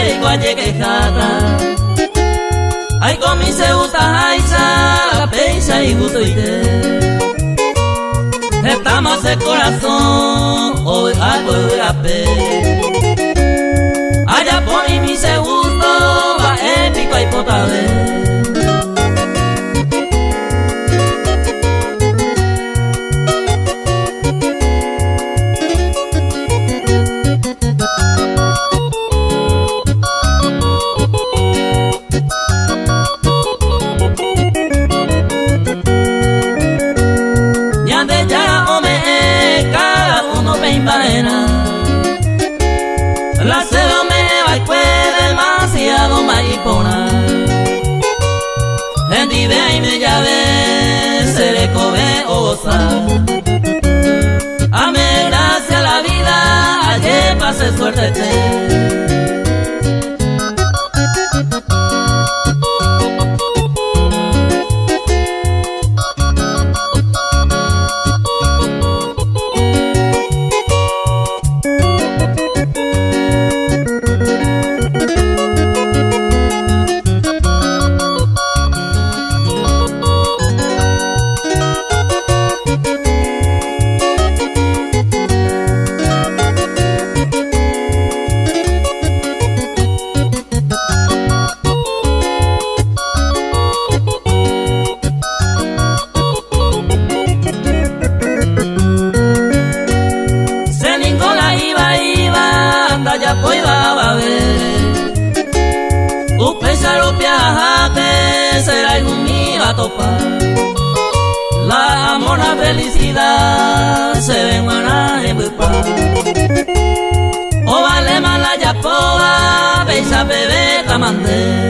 ereiko ajekehata. Ay komi se gusta haisa, la peisa y gusto ite. Estamos de corazón, hoy algo de la pe. Allá por mi se gusto, va épico y potable. La cero me va y puede demasiado maripona. En idea y me llave, seré cobe o gozar. Ame gracias a la vida, ayer pasé suerte te. Será un mío a topar. La amor, la felicidad se ven buenas en Bupa. O vale más la yapoa, beisa bebé tamandé.